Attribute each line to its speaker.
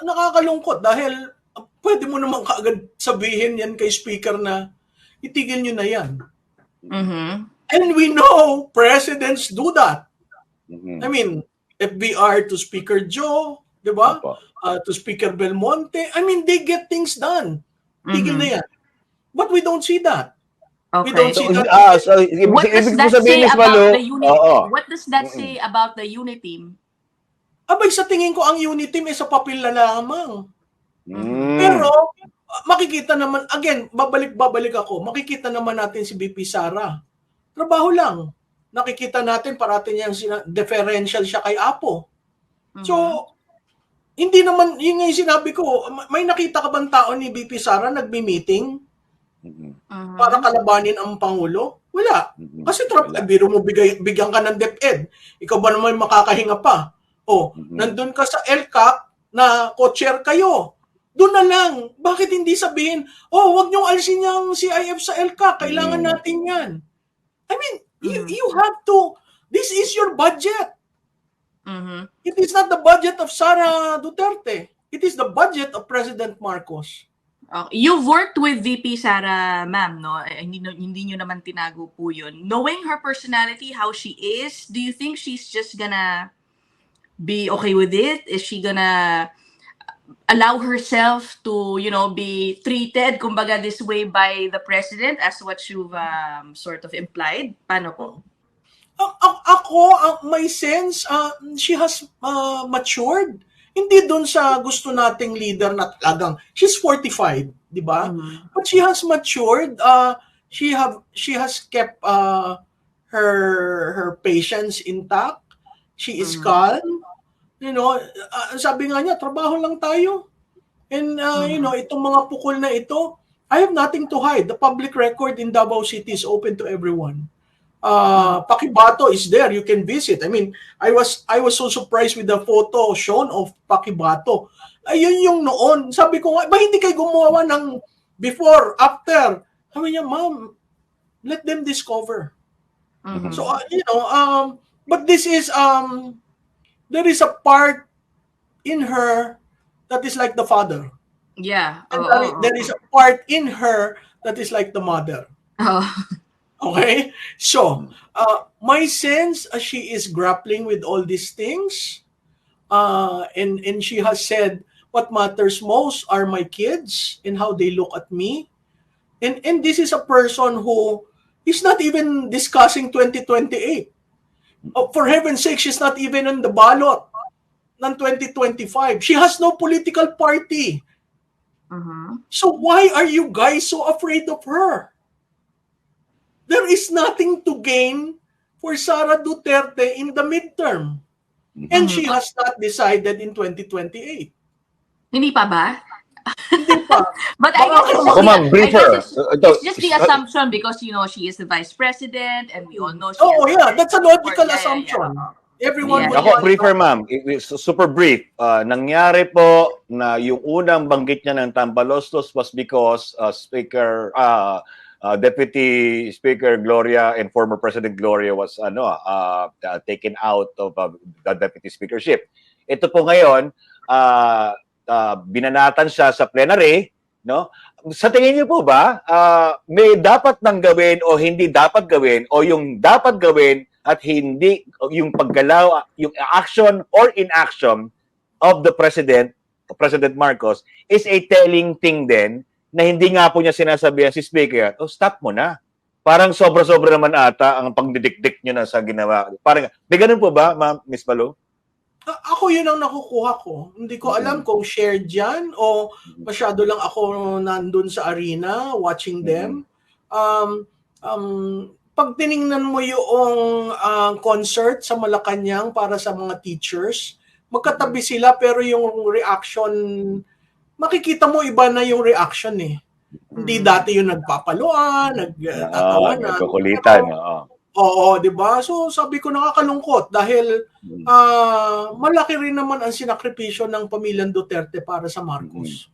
Speaker 1: nakakalungkot dahil pwede mo naman kaagad sabihin yan kay speaker na itigil nyo na yan. And we know presidents do that. I mean, FBR to Speaker Joe, di ba? To Speaker Belmonte. I mean, they get things done. Tigil na yan. But we don't see that.
Speaker 2: Okay.
Speaker 1: We don't see that.
Speaker 2: What does that say about the unit? What does that say about the unit team?
Speaker 1: Abay, sa tingin ko ang unit team ay sa papel na lamang. Pero makikita naman, again, babalik ako, makikita naman natin si BP Sara. Trabaho lang. Nakikita natin parating niyang deferential siya kay Apo. So, hindi naman, yun yung sinabi ko, may nakita ka bang tao ni BP Sara nagbi-meeting para kalabanin ang Pangulo? Wala. Kasi biro mo bigyan ka ng DepEd. Ikaw ba naman makakahinga pa? Nandun ka sa LCAC na co-chair kayo. Doon na lang. Bakit hindi sabihin, wag niyong alisin yung CIF sa LCAC. Kailangan natin yan. I mean, you have to, this is your budget. It is not the budget of Sara Duterte. It is the budget of President Marcos.
Speaker 2: You've worked with VP Sara, ma'am, no? Hindi nyo naman tinago po yun. Knowing her personality, how she is, do you think she's just gonna be okay with it? Is she gonna allow herself to, be treated, kumbaga, this way by the president as what you've sort of implied? Paano po?
Speaker 1: Ako, my sense, she has matured. Hindi doon sa gusto nating leader na talagang, she's 45, di ba? But she has matured. She has kept her patience intact. She is calm. Sabi nga niya, trabaho lang tayo. And, itong mga pukol na ito, I have nothing to hide. The public record in Davao City is open to everyone. Pakibato is there. You can visit. I mean, I was so surprised with the photo shown of Pakibato. Ayun yung noon. Sabi ko, ba hindi kayo gumawa ng before, after? Sabi niya, ma'am, let them discover. So, but this is, there is a part in her that is like the father.
Speaker 2: Yeah.
Speaker 1: And there is a part in her that is like the mother. Okay? So, my sense, she is grappling with all these things. And she has said, what matters most are my kids and how they look at me. And this is a person who is not even discussing 2028. For heaven's sake, she's not even on the ballot ng 2025. She has no political party. So why are you guys so afraid of her? There is nothing to gain for Sara Duterte in the midterm. And she has not decided in 2028.
Speaker 2: Hindi pa ba?
Speaker 1: Hindi pa.
Speaker 2: But I guess it's just the assumption because, she is the vice president and we all know she
Speaker 1: that's a logical assumption. Everyone
Speaker 3: Ako, briefer, ma'am. It's super brief. Nangyari po na yung unang banggit niya ng Tambaloslos was because Deputy Speaker Gloria and former President Gloria was taken out of the deputy speakership. Ito po ngayon, binanatan siya sa plenary, no? Sa tingin niyo po ba, may dapat nang gawin o hindi dapat gawin o yung dapat gawin at hindi yung paggalaw, yung action or inaction of the President Marcos is a telling thing din na hindi nga po niya sinasabihan si Speaker, stop mo na. Parang sobra-sobra naman ata ang pagdidikdik niyo na sa ginawa. Parang, may ganun po ba, Ma'am Miss Palu?
Speaker 1: Ako yun ang nakukuha ko. Hindi ko alam kung shared dyan o masyado lang ako nandun sa arena watching them. Pag tiningnan mo yung concert sa Malacanang para sa mga teachers, magkatabi sila pero yung reaction, makikita mo iba na yung reaction eh. Hindi dati yung nagpapaluan, nagtatawa na.
Speaker 3: Nagkukulitan.
Speaker 1: Oo, di ba? So sabi ko nakakalungkot dahil malaki rin naman ang sinakripisyo ng pamilyang Duterte para sa Marcos.